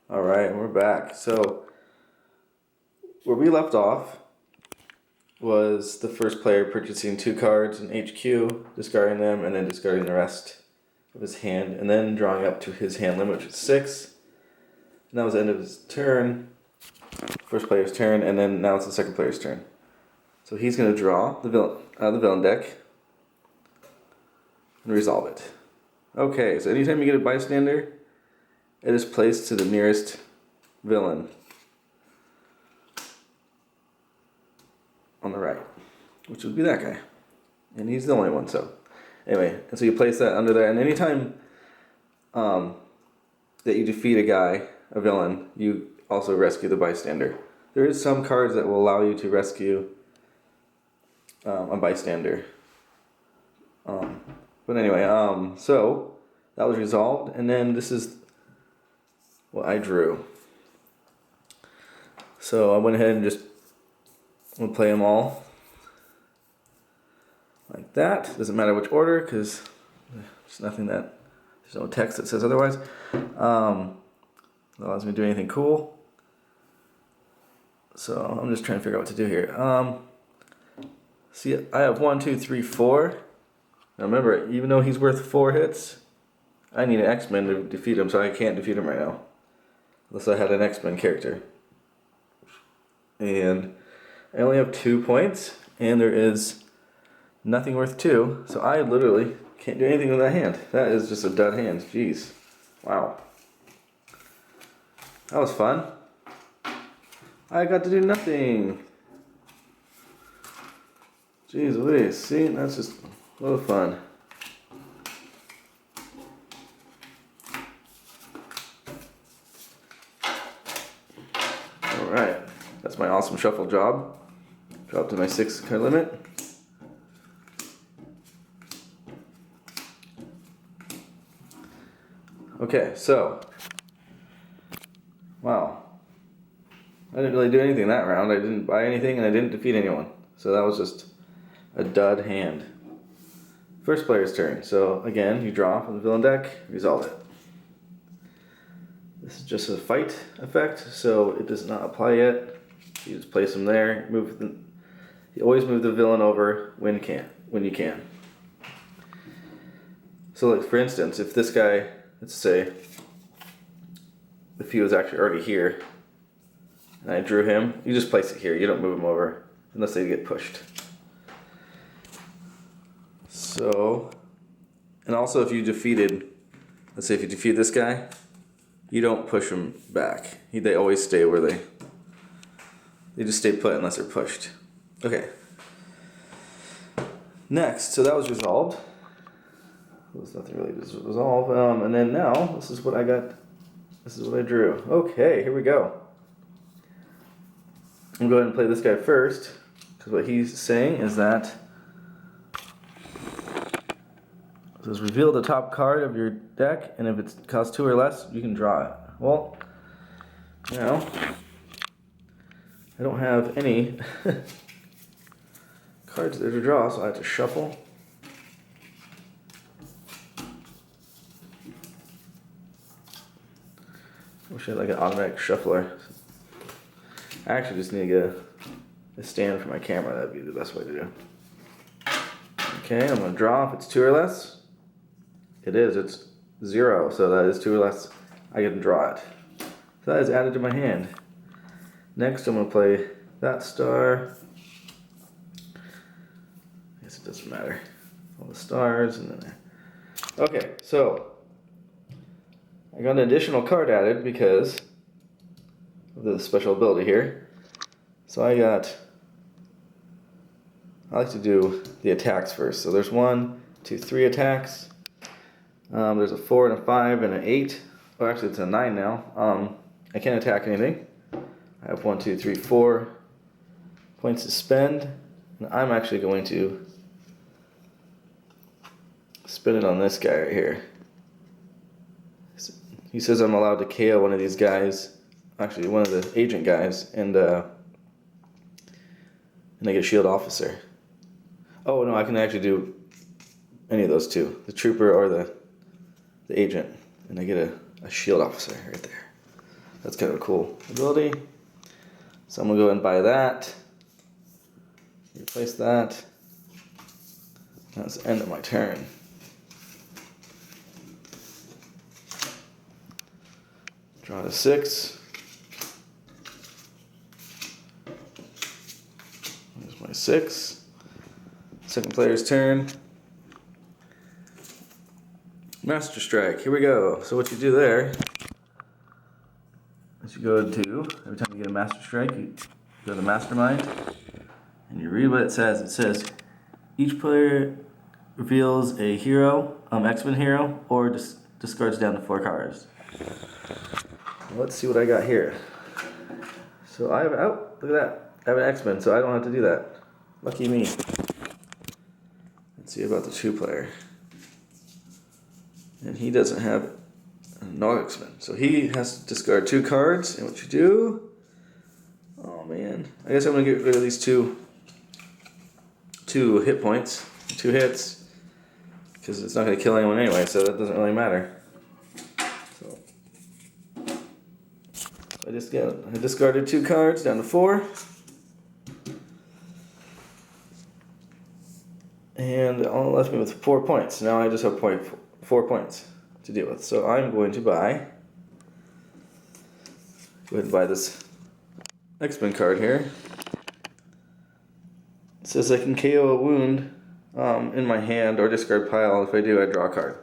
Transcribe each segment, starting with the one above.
All right, we're back. So, where we left off was the first player purchasing 2 cards in HQ, discarding them, and then discarding the rest of his hand, and then drawing up to his hand limit, which is 6. And that was the end of his turn, first player's turn, and then now it's the second player's turn. So he's going to draw the villain deck and resolve it. Okay, so anytime you get a bystander, it is placed to the nearest villain on the right, which would be that guy. And he's the only one, so. Anyway, and so you place that under there, and anytime that you defeat a guy, a villain, you also rescue the bystander. There is some cards that will allow you to rescue a bystander. But anyway, so that was resolved, and then this is what I drew. So I went ahead and just we'll play them all like that. Doesn't matter which order because there's nothing that there's no text that says otherwise. Allows me to do anything cool. So I'm just trying to figure out what to do here. See, I have 1, 2, 3, 4. Now remember, even though he's worth 4 hits, I need an X-Men to defeat him, so I can't defeat him right now. Unless I had an X-Men character. And I only have 2 points, and there is nothing worth 2, so I literally can't do anything with that hand. That is just a dud hand. Jeez. Wow. That was fun. I got to do nothing. Jeez Louise. See, that's just a lot of fun. Alright. That's my awesome shuffle job. Drop to my 6 card limit. Okay, so. Wow. I didn't really do anything that round. I didn't buy anything and I didn't defeat anyone. So that was just a dud hand. First player's turn. So again, you draw from the villain deck, resolve it. This is just a fight effect, so it does not apply yet. You just place them there. You always move the villain over when you can. So like for instance, if this guy, let's say, if he was actually already here, and I drew him, you just place it here. You don't move him over unless they get pushed. So, and also if you defeated, let's say if you defeat this guy, you don't push them back. They always stay where they just stay put unless they're pushed. Okay. Next, so that was resolved. There's nothing really to resolve. And then now, this is what I got. This is what I drew. Okay, here we go. I'm going to play this guy first, because what he's saying is that it says reveal the top card of your deck, and if it costs 2 or less, you can draw it. Well, now I don't have any cards there to draw, so I have to shuffle. Wish I had like an automatic shuffler. I actually just need to get a stand for my camera. That'd be the best way to do. Okay, I'm gonna draw. If it's 2 or less, it is. It's 0, so that is 2 or less. I can draw it. So that is added to my hand. Next, I'm gonna play that star. I guess it doesn't matter. All the stars and then there. Okay, so I got an additional card added because of the special ability here. So I like to do the attacks first. So there's 1, 2, 3 attacks. There's a 4 and a 5 and an 8. Oh, actually it's a 9 now. I can't attack anything. I have 1, 2, 3, 4 points to spend. And I'm actually going to spend it on this guy right here. He says I'm allowed to KO one of these guys, actually one of the agent guys, and I get shield officer. Oh no, I can actually do any of those two, the trooper or the agent, and I get a shield officer right there. That's kind of a cool ability. So I'm gonna go and buy that. Replace that. That's the end of my turn. Draw to 6. There's my 6. Second player's turn. Master Strike, here we go. So what you do there is you go to, every time you get a Master Strike, you go to Mastermind, and you read what it says. It says, each player reveals a hero, X-Men hero, or discards down to 4 cards. Let's see what I got here. So I have, oh, look at that. I have an X-Men, so I don't have to do that. Lucky me. Let's see about the 2-player. And he doesn't have no X-Men. So he has to discard 2 cards. And what you do... Oh man. I guess I'm going to get rid of these two hit points. 2 hits. Because it's not going to kill anyone anyway, so that doesn't really matter. So I discarded 2 cards down to 4. And it only left me with 4 points. Now I just have 4 points to deal with. So I'm going to go ahead and buy this X-Men card here. It says I can KO a wound in my hand or discard pile. If I do, I draw a card.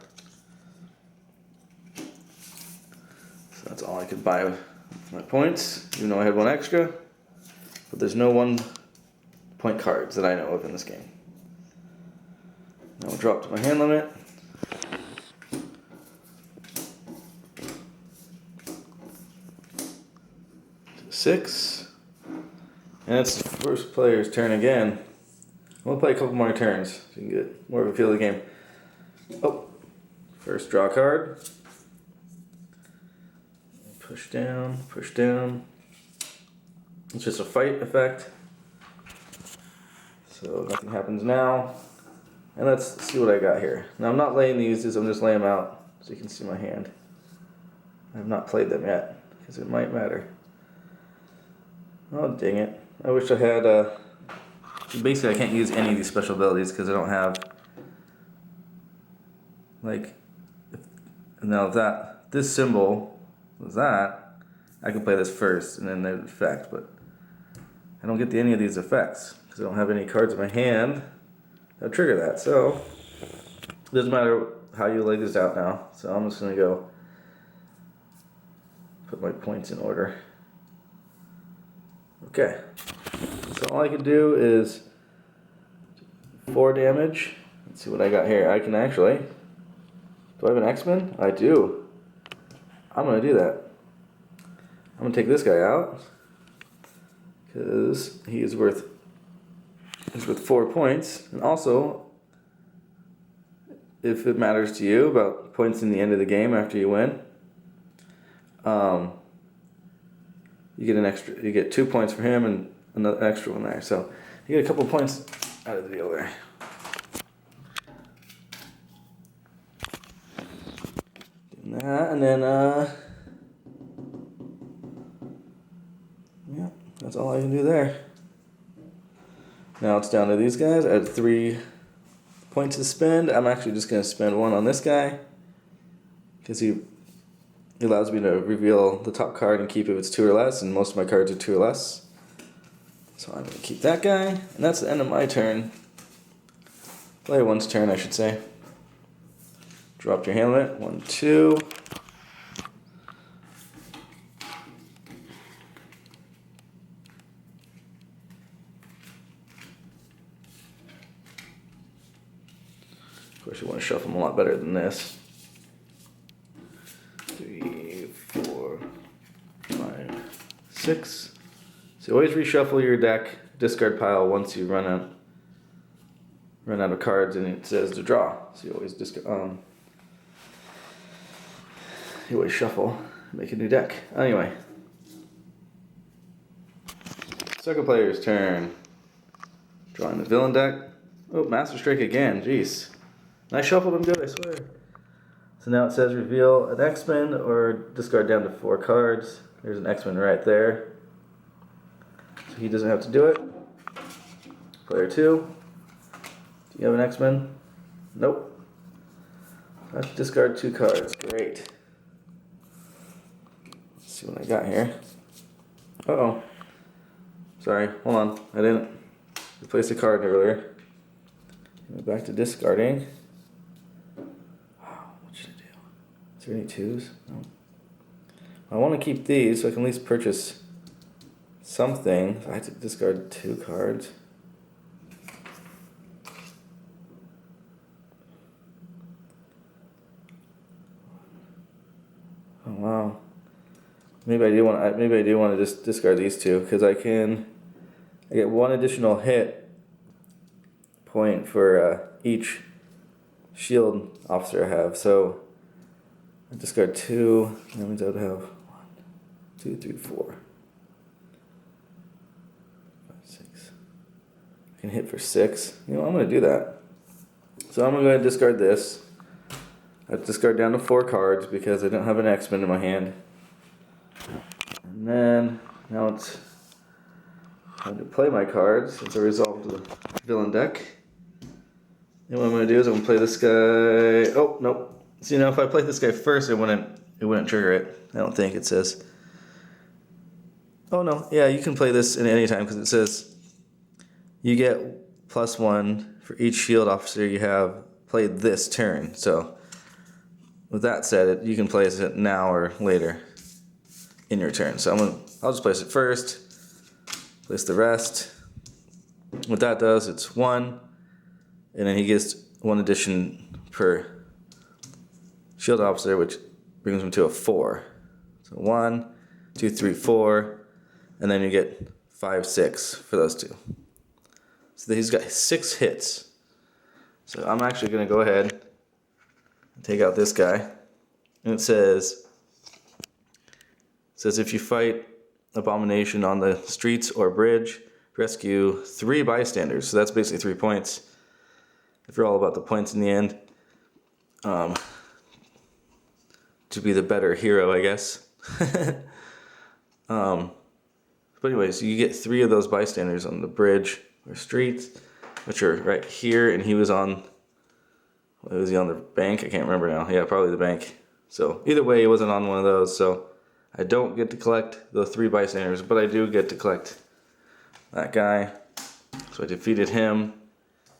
So that's all I could buy with my points, even though I had 1 extra. But there's no 1-point cards that I know of in this game. Now I'll drop to my hand limit. 6. And it's the first player's turn again. We'll play a couple more turns so you can get more of a feel of the game. Oh, first draw card. Push down, push down. It's just a fight effect. So nothing happens now. And let's see what I got here. Now I'm not laying these, I'm just laying them out so you can see my hand. I have not played them yet, because it might matter. Oh, dang it. I wish I had, basically I can't use any of these special abilities because I don't have, like, now that, this symbol was that, I can play this first and then the effect, but I don't get any of these effects because I don't have any cards in my hand that trigger that. So, it doesn't matter how you lay this out now. So I'm just going to go put my points in order. Okay, so all I can do is 4 damage. Let's see what I got here. I can actually, do I have an X-Men? I do. I'm going to do that. I'm going to take this guy out because he is worth 4 points. And also, if it matters to you about points in the end of the game after you win, you get an extra. You get 2 points for him and another extra one there. So you get a couple points out of the deal there. Doing that, and then yeah, that's all I can do there. Now it's down to these guys. I have 3 points to spend. I'm actually just going to spend 1 on this guy because he allows me to reveal the top card and keep it if it's 2 or less, and most of my cards are 2 or less. So I'm going to keep that guy, and that's the end of my turn. Player 1's turn, I should say. Drop your hand limit. 1, 2. Of course, you want to shuffle them a lot better than this. 3, 4, 5, 6. So always reshuffle your deck, discard pile once you run out of cards, and it says to draw. So you always you always shuffle, make a new deck. Anyway, second player's turn. Drawing the villain deck. Oh, Master Strike again. Jeez, and I shuffled them good, I swear. So now it says reveal an X-Men or discard down to 4 cards. There's an X-Men right there. So he doesn't have to do it. Player 2. Do you have an X-Men? Nope. I have to discard 2 cards. Great. Let's see what I got here. Uh-oh. Sorry, hold on. I didn't replace a card earlier. Back to discarding. What should I do? Is there any 2s? No. I want to keep these so I can at least purchase something. I have to discard 2 cards. Oh wow. Maybe I do want to just discard these 2 because I get 1 additional hit point for each shield officer I have. So I discard 2. That means I would have 1, 2, 3, 4, 5, 6. I can hit for 6. You know, I'm going to do that. So I'm going to go ahead and discard this. I discard down to 4 cards because I don't have an X-Men in my hand. And then, now it's time to play my cards since I resolved the villain deck. And what I'm going to do is I'm going to play this guy. Oh, nope. So, if I played this guy first, it wouldn't trigger it. I don't think it says. Oh, no. Yeah, you can play this at any time because it says you get +1 for each shield officer you have played this turn. So, with that said, you can place it now or later in your turn. So I'll just place it first, place the rest. What that does, it's 1, and then he gets 1 addition per shield officer, which brings him to a 4. So 1, 2, 3, 4, and then you get 5, 6 for those 2. So he's got 6 hits. So I'm actually going to go ahead take out this guy, and it says if you fight Abomination on the streets or bridge, rescue 3 bystanders. So that's basically 3 points. If you're all about the points in the end, to be the better hero, I guess. But anyways, you get 3 of those bystanders on the bridge or streets, which are right here, and he was on. Was he on the bank? I can't remember now. Yeah, probably the bank. So either way, he wasn't on one of those. So I don't get to collect the 3 bystanders, but I do get to collect that guy. So I defeated him.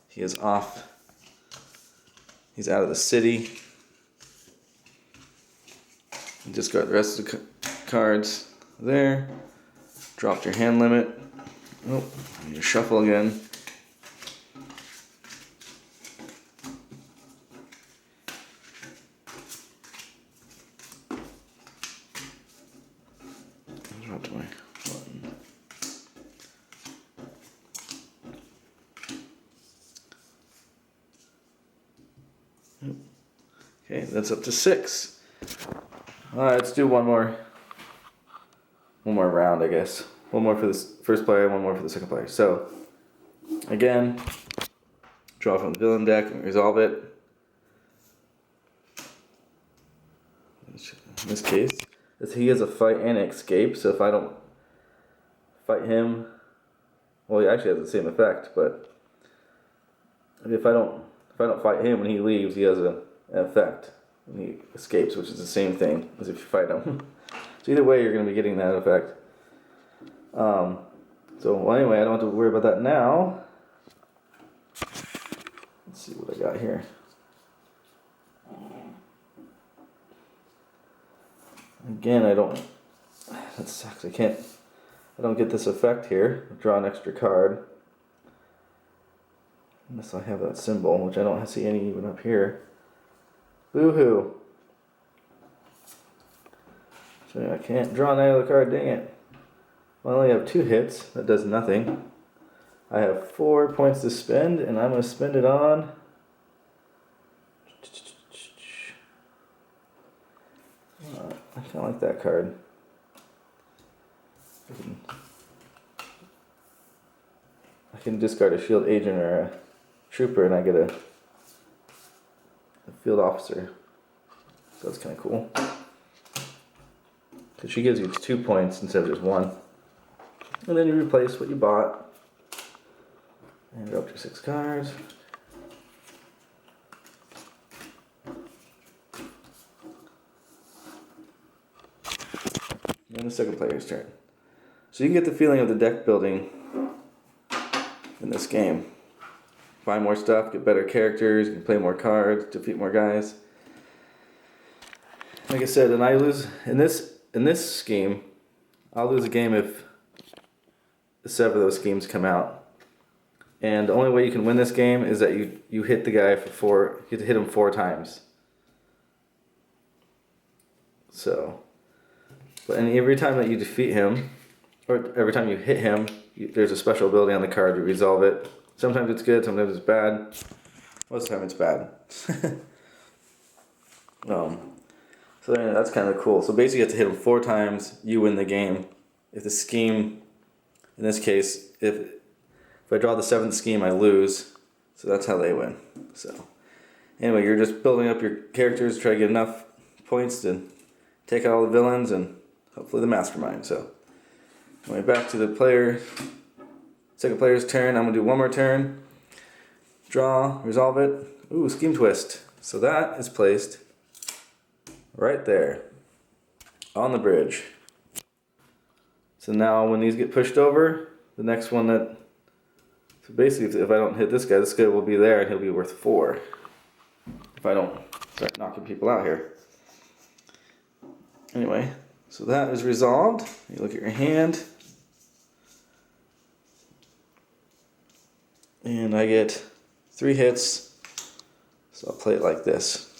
He is off. He's out of the city. And discard the rest of the cards there. Dropped your hand limit. Oh, you shuffle again. Dropped my button. Okay, that's up to 6. Let's do one more round, I guess. One more for the first player, one more for the second player. So, again, draw from the villain deck and resolve it. In this case, he has a fight and escape, so if I don't fight him, well, he actually has the same effect, but if I don't fight him when he leaves, he has an effect when he escapes, which is the same thing as if you fight him. So either way, you're going to be getting that effect. So anyway, I don't have to worry about that now. Let's see what I got here. Again, that sucks. I don't get this effect here. Draw an extra card. Unless I have that symbol, which I don't see any even up here. Boo-hoo. So I can't draw another card, dang it. Well, I only have 2 hits. That does nothing. I have 4 points to spend, and I'm going to spend it on... I kind of like that card. I can discard a shield agent or a trooper, and I get a field officer. So that's kind of cool. So she gives you 2 points instead of just 1. And then you replace what you bought. And you're up to 6 cards. And the second player's turn. So you can get the feeling of the deck building in this game. Buy more stuff, get better characters, you can play more cards, defeat more guys. Like I said, and I lose in this scheme. I'll lose a game if 7 of those schemes come out. And the only way you can win this game is that you hit the guy for 4. You have to hit him 4 times. So, and every time that you defeat him, or every time you hit him, there's a special ability on the card to resolve it. Sometimes it's good, sometimes it's bad. Most of the time it's bad. So that's kind of cool. So basically you have to hit him 4 times, you win the game. If the scheme, in this case, if I draw the 7th scheme, I lose. So that's how they win. So anyway, you're just building up your characters, try to get enough points to take out all the villains and hopefully the mastermind. So anyway, back to the second player's turn. I'm going to do one more turn. Draw, resolve it. Ooh, scheme twist. So that is placed right there on the bridge. So now when these get pushed over, the next one so basically if I don't hit this guy will be there and he'll be worth 4. If I don't start knocking people out here. Anyway, so that is resolved. You look at your hand. And I get 3 hits. So I'll play it like this.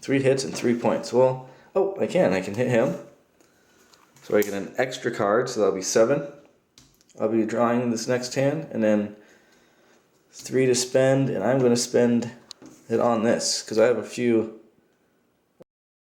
3 hits and 3 points. Well, I can hit him. So I get an extra card, so that'll be 7. I'll be drawing this next hand, and then 3 to spend, and I'm going to spend it on this, because I have a few